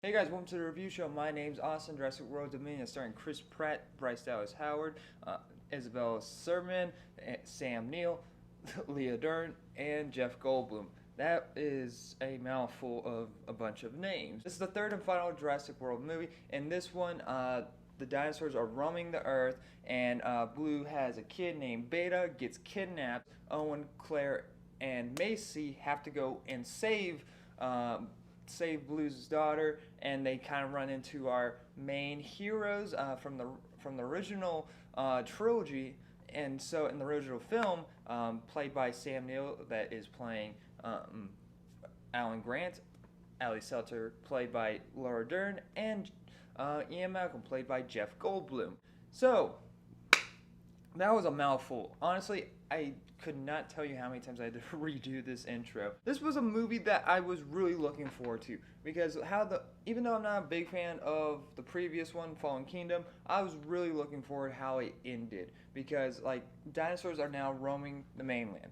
Hey guys, welcome to the review show. My name's Austin, Jurassic World Dominion, starring Chris Pratt, Bryce Dallas Howard, Isabel Sermon, Sam Neill, Leah Dern, and Jeff Goldblum. That is a mouthful of a bunch of names. This is the third and final Jurassic World movie. In this one, the dinosaurs are roaming the Earth, and Blue has a kid named Beta, gets kidnapped. Owen, Claire, and Macy have to go and save Blue's daughter, and they kind of run into our main heroes from the original trilogy. And so in the original film, played by Sam Neill, that is playing Alan Grant, Ali Seltzer, played by Laura Dern, and Ian Malcolm, played by Jeff Goldblum. So that was a mouthful. Honestly, I could not tell you how many times I had to redo this intro. This was a movie that I was really looking forward to because even though I'm not a big fan of the previous one, Fallen Kingdom, I was really looking forward how it ended because like dinosaurs are now roaming the mainland.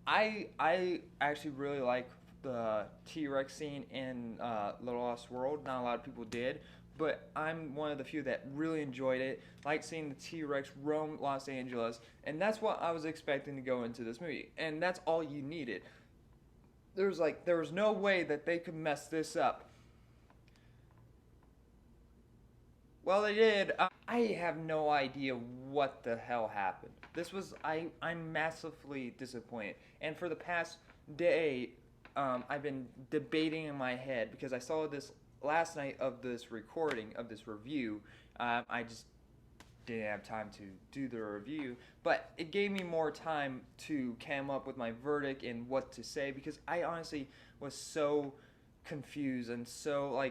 I actually really like the T-Rex scene in The Lost World. Not a lot of people did, but I'm one of the few that really enjoyed it. Like seeing the T-Rex roam Los Angeles, and that's what I was expecting to go into this movie, and that's all you needed. There was no way that they could mess this up. Well, they did. I have no idea what the hell happened. I'm massively disappointed. And for the past day, I've been debating in my head because I saw this last night of this recording of this review. I just didn't have time to do the review, but it gave me more time to come up with my verdict and what to say because I honestly was so confused and so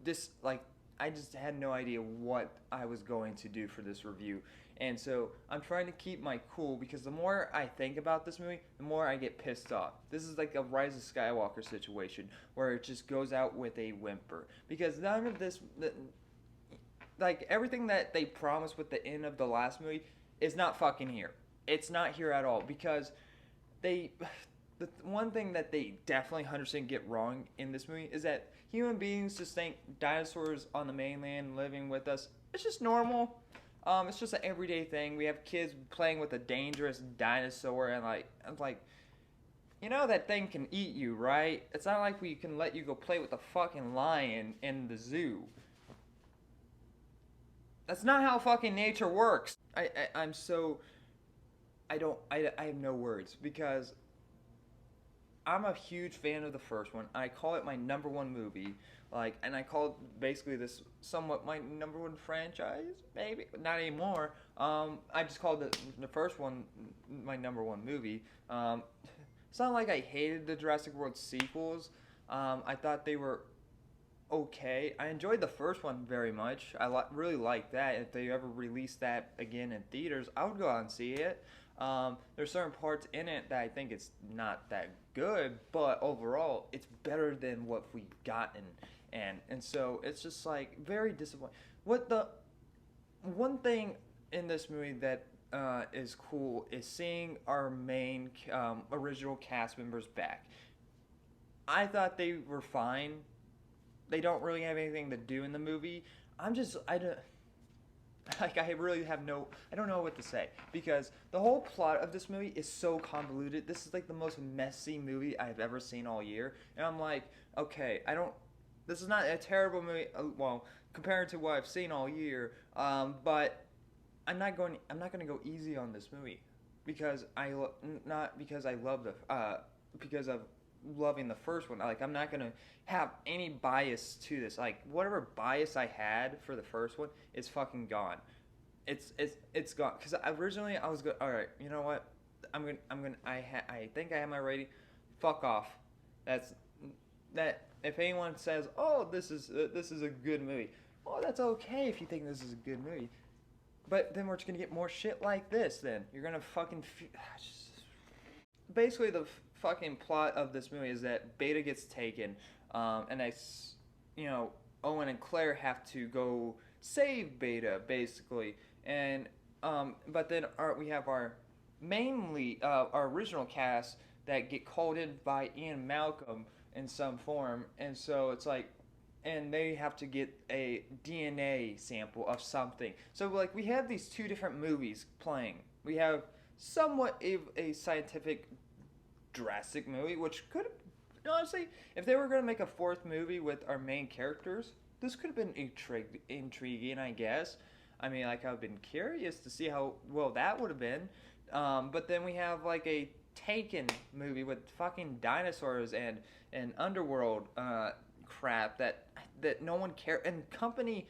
this I just had no idea what I was going to do for this review. And so I'm trying to keep my cool because the more I think about this movie, the more I get pissed off. This is like a Rise of Skywalker situation where it just goes out with a whimper. Because none of this, like everything that they promised with the end of the last movie is not fucking here. It's not here at all because the one thing that they definitely 100% get wrong in this movie is that human beings just think dinosaurs on the mainland living with us, it's just normal. It's just an everyday thing. We have kids playing with a dangerous dinosaur, and I'm like, that thing can eat you, right? It's not like we can let you go play with a fucking lion in the zoo. That's not how fucking nature works. I'm so I have no words because I'm a huge fan of the first one. I call it my number one movie. And I call basically this somewhat my number one franchise, maybe not anymore. I just called the first one my number one movie. It's not like I hated the Jurassic World sequels. I thought they were okay. I enjoyed the first one very much. Really liked that. If they ever release that again in theaters, I would go out and see it. There's certain parts in it that I think it's not that good, but overall, it's better than what we've gotten, and so it's just like very disappointing. What the one thing in this movie that is cool is seeing our main original cast members back. I thought they were fine. They don't really have anything to do in the movie. I don't. I really have I don't know what to say because the whole plot of this movie is so convoluted. This is like the most messy movie I've ever seen all year, and I'm like, okay, this is not a terrible movie. Well, compared to what I've seen all year, but I'm not going to go easy on this movie because not because I love because of loving the first one. Like I'm not gonna have any bias to this. Like whatever bias I had for the first one is fucking gone. It's gone. Because originally I was going. All right, you know what? I think I have my rating. Fuck off. That. If anyone says, "Oh, this is a good movie," well, that's okay if you think this is a good movie. But then we're just gonna get more shit like this. Then you're gonna fucking. Basically the fucking plot of this movie is that Beta gets taken, and Owen and Claire have to go save Beta basically, and but then we have our original cast that get called in by Ian Malcolm in some form, and so it's like, and they have to get a DNA sample of something. So like we have these two different movies playing. We have somewhat a scientific Jurassic movie, which could honestly, if they were going to make a fourth movie with our main characters, this could have been intriguing, I guess. I mean, like I've been curious to see how well that would have been. But then we have like a Taken movie with fucking dinosaurs and underworld crap that no one cares, and company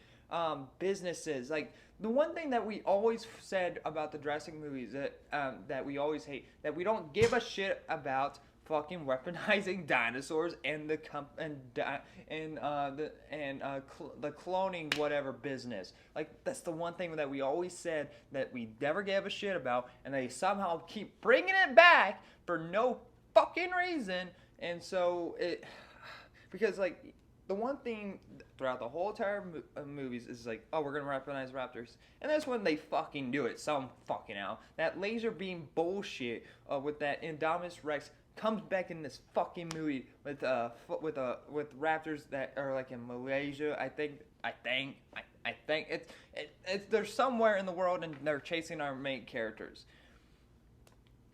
businesses. Like the one thing that we always said about the Jurassic movies that we always hate, that we don't give a shit about fucking weaponizing dinosaurs and the the cloning whatever business. Like that's the one thing that we always said that we never gave a shit about, and they somehow keep bringing it back for no fucking reason. And so it, because like the one thing throughout the whole entire movies is like, oh, we're gonna weaponize raptors, and that's when they fucking do it. Some fucking out that laser beam bullshit with that Indominus Rex comes back in this fucking movie with raptors that are like in Malaysia. I think it's they're somewhere in the world and they're chasing our main characters.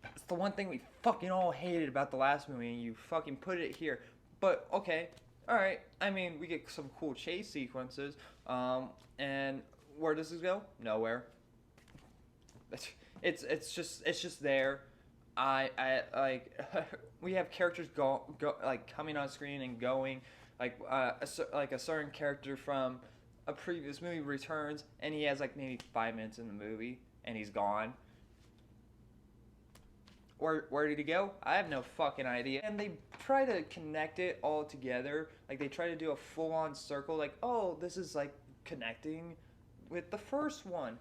It's the one thing we fucking all hated about the last movie, and you fucking put it here. But okay, all right. I mean, we get some cool chase sequences. And where does this go? Nowhere. It's just there. I like we have characters go like coming on screen and going, like a certain character from a previous movie returns, and he has like maybe 5 minutes in the movie and he's gone. Where did he go? I have no fucking idea. And they try to connect it all together. Like they try to do a full-on circle. Like, oh, this is like connecting with the first one,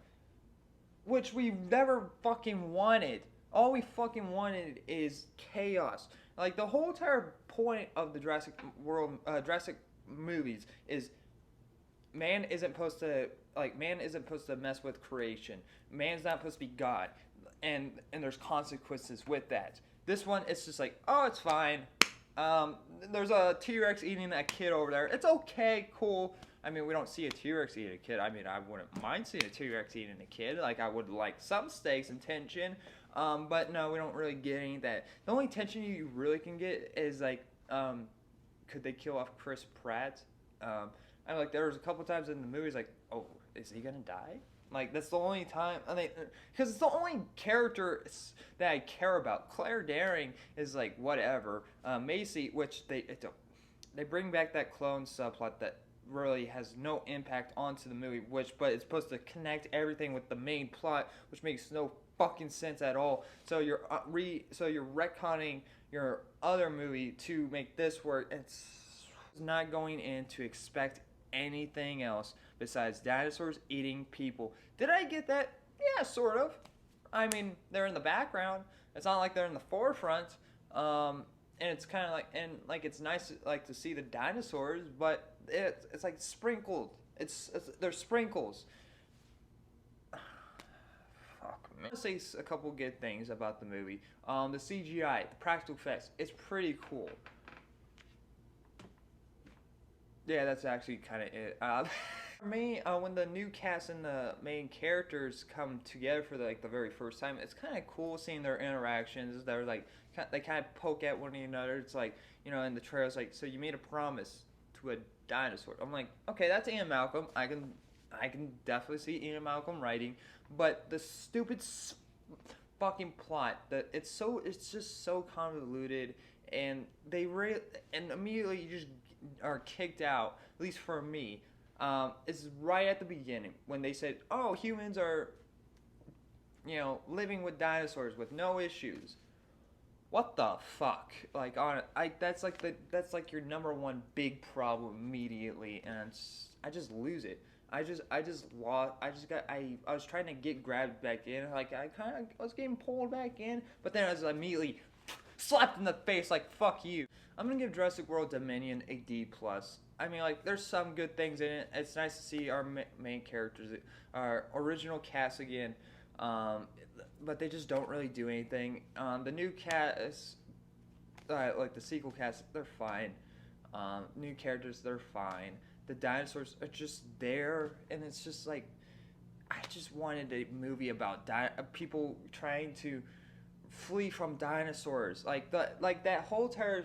which we never fucking wanted. All we fucking wanted is chaos. Like the whole entire point of the Jurassic Jurassic movies is man isn't supposed to mess with creation. Man's not supposed to be God. And there's consequences with that. This one, it's just like, oh, it's fine. There's a T-Rex eating a kid over there. It's okay, cool. I mean, we don't see a T-Rex eating a kid. I mean, I wouldn't mind seeing a T-Rex eating a kid. Like, I would like some stakes and tension. But no, we don't really get any of that. The only tension you really can get is like, could they kill off Chris Pratt? And like, there was a couple times in the movies like, oh, is he gonna die? Like that's the only time, because it's the only character that I care about. Claire Daring is like whatever. Macy, which they bring back that clone subplot that really has no impact onto the movie, but it's supposed to connect everything with the main plot, which makes no fucking sense at all. So you're retconning your other movie to make this work. It's not going in to expect anything else besides dinosaurs eating people. Did I get that? Yeah, sort of. I mean, they're in the background. It's not like they're in the forefront. And it's kind of like it's nice like to see the dinosaurs, but it's like sprinkled. They're sprinkles. Fuck man. I'll say a couple good things about the movie. The CGI, the practical effects, it's pretty cool. Yeah, that's actually kind of it. For me, when the new cast and the main characters come together for the very first time, it's kind of cool seeing their interactions. They're like they kind of poke at one another. It's like, you know, in the trailers, like, so you made a promise to a dinosaur. I'm like, okay, that's Ian Malcolm. I can definitely see Ian Malcolm writing, but the stupid fucking plot that it's just so convoluted, and and immediately you just are kicked out, at least for me, is right at the beginning when they said, oh, humans are, you know, living with dinosaurs with no issues. What the fuck? Like, that's like your number one big problem immediately, and I just lose it. I was trying to get grabbed back in, like I was getting pulled back in, but then I was immediately slapped in the face like, fuck you. I'm gonna give Jurassic World Dominion a D+. I mean, like, there's some good things in it. It's nice to see our main characters, our original cast again, but they just don't really do anything. The new cast like the sequel cast, they're fine. New characters, they're fine. The dinosaurs are just there, and it's just like I just wanted a movie about people trying to flee from dinosaurs. Like that whole entire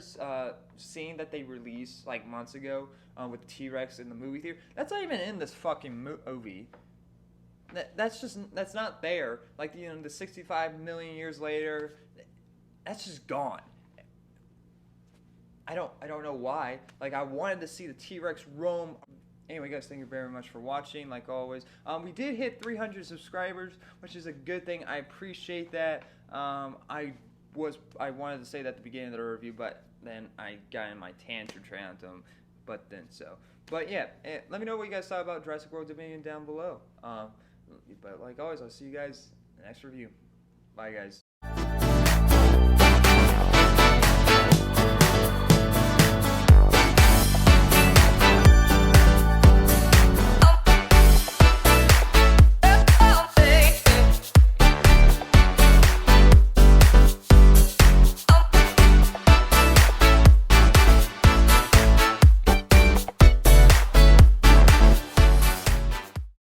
scene that they released like months ago with T Rex in the movie theater. That's not even in this fucking movie. That's not there. Like the 65 million years later, that's just gone. I don't know why. Like I wanted to see the T Rex roam. Anyway, guys, thank you very much for watching. Like always, we did hit 300 subscribers, which is a good thing. I appreciate that. I wanted to say that at the beginning of the review, but then I got in my tantrum tantrum. But yeah, let me know what you guys thought about Jurassic World Dominion down below. But like always, I'll see you guys in the next review. Bye, guys.